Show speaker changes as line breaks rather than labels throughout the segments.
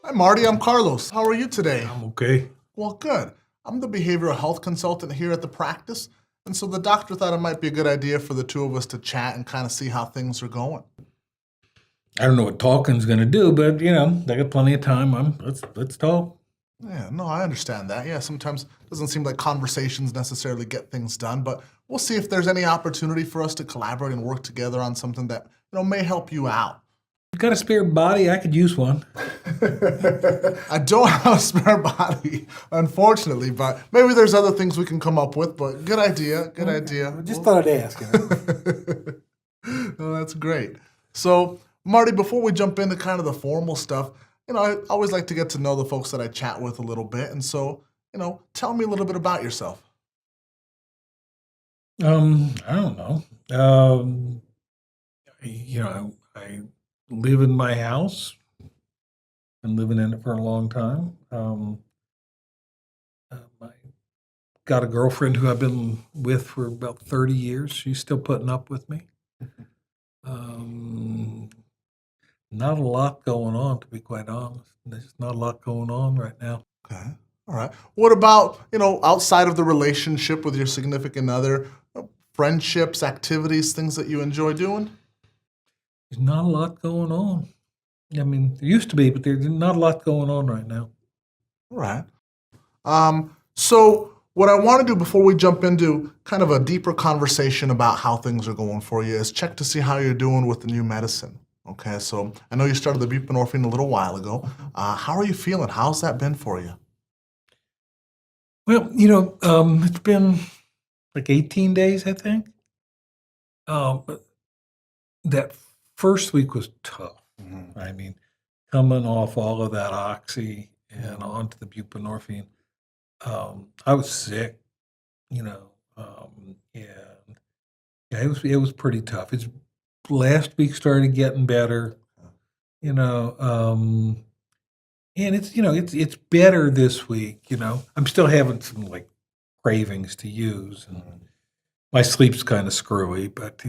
Hi, Marty. I'm Carlos. How are you today?
I'm okay.
Well, good. I'm the behavioral health consultant here at the practice, and so the doctor thought it might be a good idea for the two of us to chat and kind of see how things are going.
I don't know what talking's gonna do, but I got plenty of time. Let's talk.
Yeah, no, I understand that. Yeah, sometimes it doesn't seem like conversations necessarily get things done, but we'll see if there's any opportunity for us to collaborate and work together on something that, may help you out.
Got a spare body? I could use one.
I don't have a spare body, unfortunately, but maybe there's other things we can come up with, but good idea, good idea.
Just thought I'd ask.
No, that's great. So, Marty, before we jump into kind of the formal stuff, I always like to get to know the folks that I chat with a little bit. And so, tell me a little bit about yourself.
I don't know. I live in my house. Been living in it for a long time. I got a girlfriend who I've been with for about 30 years. She's still putting up with me. Um, Not a lot going on, to be quite honest. There's not a lot going on right now.
Okay. All right. What about, outside of the relationship with your significant other, friendships, activities, things that you enjoy doing?
There's not a lot going on. I mean, there used to be, but there's not a lot going on right now.
All right. So what I want to do before we jump into kind of a deeper conversation about how things are going for you is check to see how you're doing with the new medicine. Okay, so I know you started the buprenorphine a little while ago. How are you feeling? How's that been for you?
Well, it's been like 18 days, I think. But that first week was tough. I mean, coming off all of that oxy and onto the buprenorphine, I was sick, and yeah, it was pretty tough. It's last week started getting better, you know, and it's better this week. I'm still having some like cravings to use, and my sleep's kind of screwy, but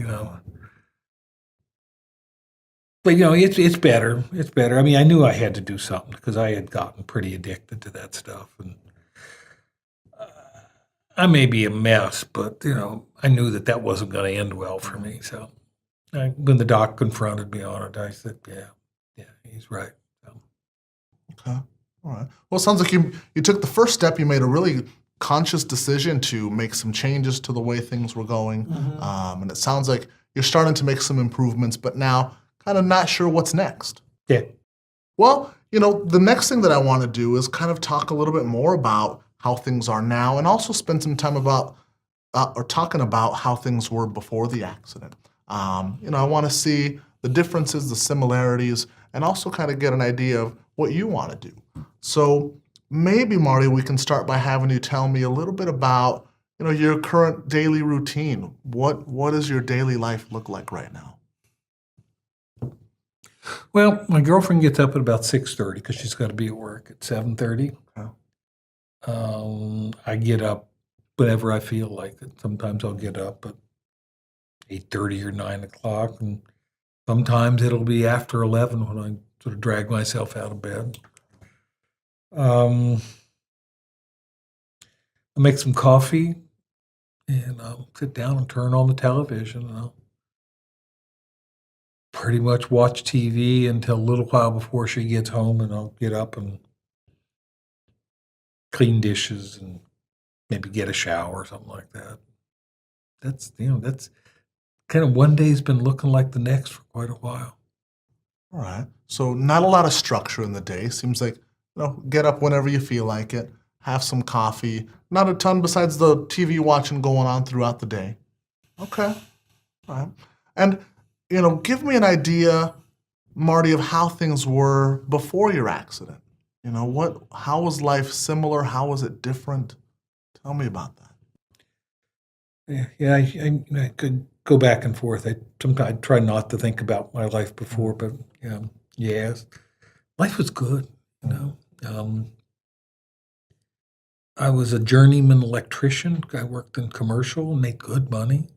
it's better. It's better. I mean, I knew I had to do something because I had gotten pretty addicted to that stuff, and I may be a mess, but I knew that wasn't going to end well for me. So when the doc confronted me on it, I said, "Yeah, he's right." So,
Okay. All right. Well, it sounds like you took the first step. You made a really conscious decision to make some changes to the way things were going, and it sounds like you're starting to make some improvements, but now kind of not sure what's next.
yeah.
Well, the next thing that I want to do is kind of talk a little bit more about how things are now, and also spend some time about or talking about how things were before the accident. I want to see the differences, the similarities, and also kind of get an idea of what you want to do. So maybe, Marty, we can start by having you tell me a little bit about, your current daily routine. What does your daily life look like right now?
Well, my girlfriend gets up at about 6:30 because she's got to be at work at 7:30.
Okay.
I get up whenever I feel like it. Sometimes I'll get up at 8:30 or 9 o'clock, and sometimes it'll be after 11 when I sort of drag myself out of bed. I'll make some coffee, and I'll sit down and turn on the television, and I'll pretty much watch TV until a little while before she gets home, and I'll get up and clean dishes and maybe get a shower or something like that. That's kind of one day's been looking like the next for quite a while.
All right. So not a lot of structure in the day. Seems like, get up whenever you feel like it, have some coffee. Not a ton besides the TV watching going on throughout the day. Okay. All right. And, give me an idea, Marty, of how things were before your accident. How was life similar? How was it different? Tell me about that.
Yeah, I could go back and forth. Sometimes I try not to think about my life before, but yes, life was good. I was a journeyman electrician. I worked in commercial and made good money.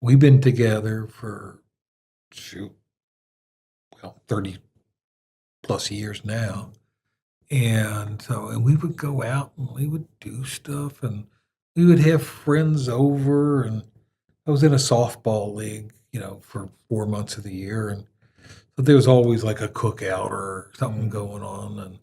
We've been together for shoot, 30 plus years now. And we would go out and we would do stuff and we would have friends over. And I was in a softball league, for 4 months of the year. And so there was always like a cookout or something going on.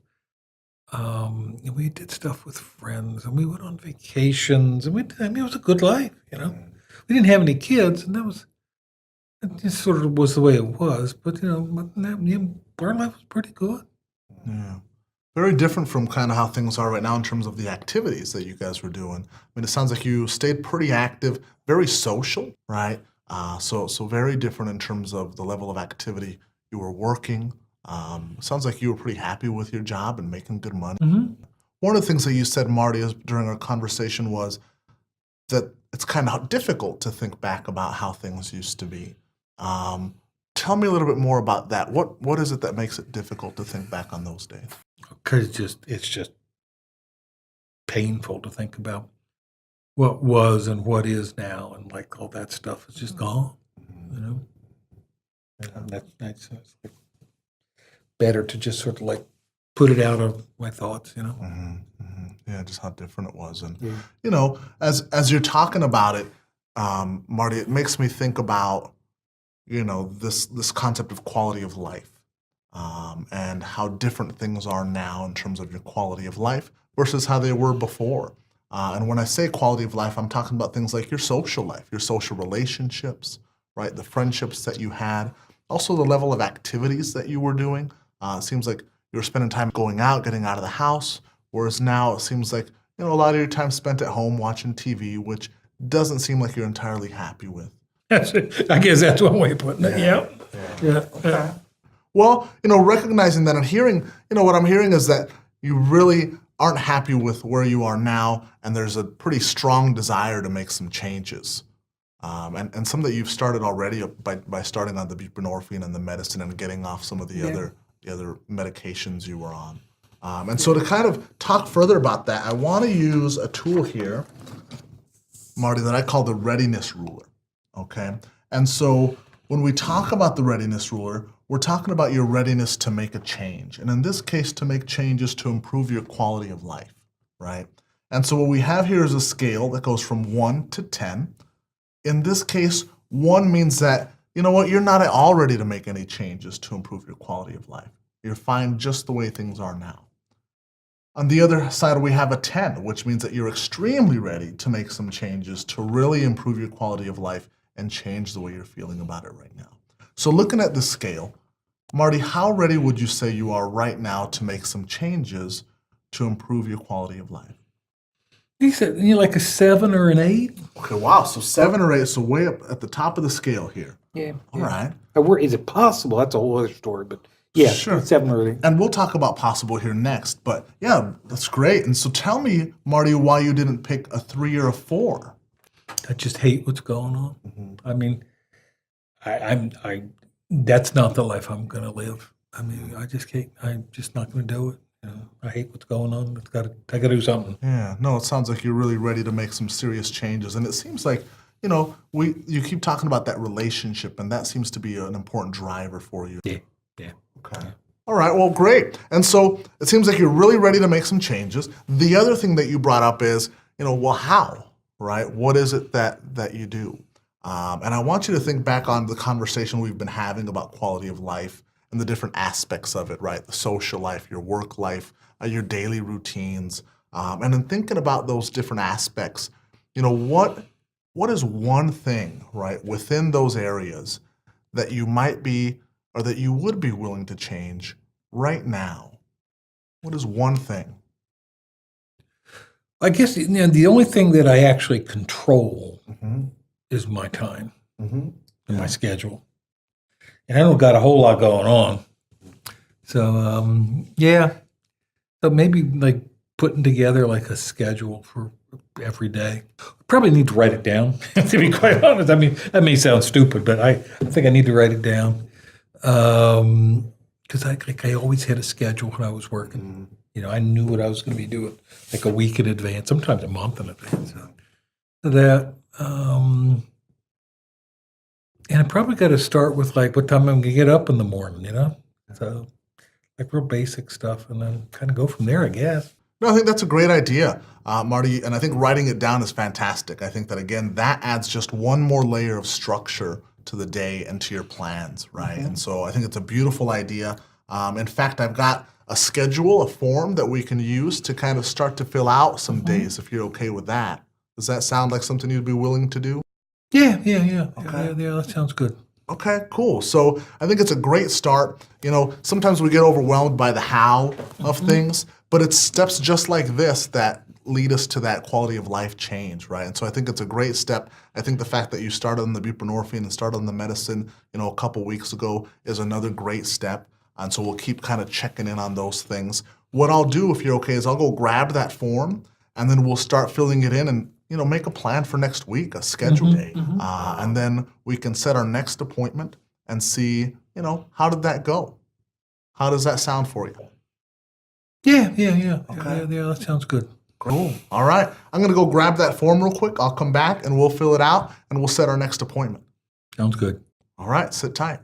And we did stuff with friends and we went on vacations and it was a good life, We didn't have any kids and it just sort of was the way it was. But, our life was pretty good.
Yeah. Very different from kind of how things are right now in terms of the activities that you guys were doing. I mean, it sounds like you stayed pretty active, very social, right? So very different in terms of the level of activity you were working. Sounds like you were pretty happy with your job and making good money. One of the things that you said, Marty, during our conversation was that it's kind of difficult to think back about how things used to be. Tell me a little bit more about that. What is it that makes it difficult to think back on those days?
Because it's just painful to think about what was and what is now, and like all that stuff is just gone. And that's like better to just sort of like put it out of my thoughts.
Yeah, just how different it was, and as you're talking about it, Marty, it makes me think about this concept of quality of life. And how different things are now in terms of your quality of life versus how they were before. And when I say quality of life, I'm talking about things like your social life, your social relationships, right? The friendships that you had, also the level of activities that you were doing. It seems like you were spending time going out, getting out of the house, whereas now it seems like a lot of your time spent at home watching TV, which doesn't seem like you're entirely happy with.
I guess that's one way of putting it. Yeah.
Okay. Well, recognizing that and hearing, what I'm hearing is that you really aren't happy with where you are now, and there's a pretty strong desire to make some changes. And some that you've started already by starting on the buprenorphine and the medicine and getting off some of the other medications you were on. And so to kind of talk further about that, I want to use a tool here, Marty, that I call the readiness ruler. Okay? And so when we talk about the readiness ruler, we're talking about your readiness to make a change. And in this case, to make changes to improve your quality of life, right? And so what we have here is a scale that goes from 1 to 10. In this case, 1 means that, you're not at all ready to make any changes to improve your quality of life. You're fine just the way things are now. On the other side, we have a 10, which means that you're extremely ready to make some changes to really improve your quality of life and change the way you're feeling about it right now. So looking at the scale, Marty, how ready would you say you are right now to make some changes to improve your quality of life?
You said like a 7 or an 8?
Okay, wow. So 7 or 8, so way up at the top of the scale here.
Yeah.
All right.
Is it possible? That's a whole other story, but yeah,
Sure.
7 or 8.
And we'll talk about possible here next, but yeah, that's great. And so tell me, Marty, why you didn't pick a 3 or a 4.
I just hate what's going on. I mean, I that's not the life I'm going to live. I mean, I'm just not going to do it. I hate what's going on. I got to do something.
Yeah, no, it sounds like you're really ready to make some serious changes. And it seems like, you keep talking about that relationship, and that seems to be an important driver for you.
Yeah.
Okay. All right, well, great. And so it seems like you're really ready to make some changes. The other thing that you brought up is, well, how, right? What is it that you do? And I want you to think back on the conversation we've been having about quality of life and the different aspects of it, right? The social life, your work life, your daily routines. And in thinking about those different aspects, what is one thing, right, within those areas that you might be or that you would be willing to change right now? What is one thing?
I guess the only thing that I actually control is my time and my schedule. And I don't got a whole lot going on. So, So maybe like putting together like a schedule for every day. Probably need to write it down, to be quite honest. I mean, that may sound stupid, but I think I need to write it down. Because I always had a schedule when I was working. I knew what I was going to be doing like a week in advance, sometimes a month in advance. So that, And I probably got to start with like what time I'm going to get up in the morning, So like real basic stuff, and then kind of go from there, I guess.
No, I think that's a great idea, Marty, and I think writing it down is fantastic. I think that, again, that adds just one more layer of structure to the day and to your plans, right? And so I think it's a beautiful idea. In fact, I've got a schedule, a form that we can use to kind of start to fill out some days, if you're okay with that. Does that sound like something you'd be willing to do?
Yeah.
Okay.
Yeah, that sounds good.
Okay, cool. So I think it's a great start. Sometimes we get overwhelmed by the how of things, but it's steps just like this that lead us to that quality of life change, right? And so I think it's a great step. I think the fact that you started on the buprenorphine and started on the medicine, a couple weeks ago is another great step. And so we'll keep kind of checking in on those things. What I'll do, if you're okay, is I'll go grab that form and then we'll start filling it in and make a plan for next week, a schedule day. And then we can set our next appointment and see, how did that go? How does that sound for you?
Yeah.
Okay.
Yeah, that sounds good.
Cool. All right. I'm going to go grab that form real quick. I'll come back and we'll fill it out and we'll set our next appointment.
Sounds good.
All right. Sit tight.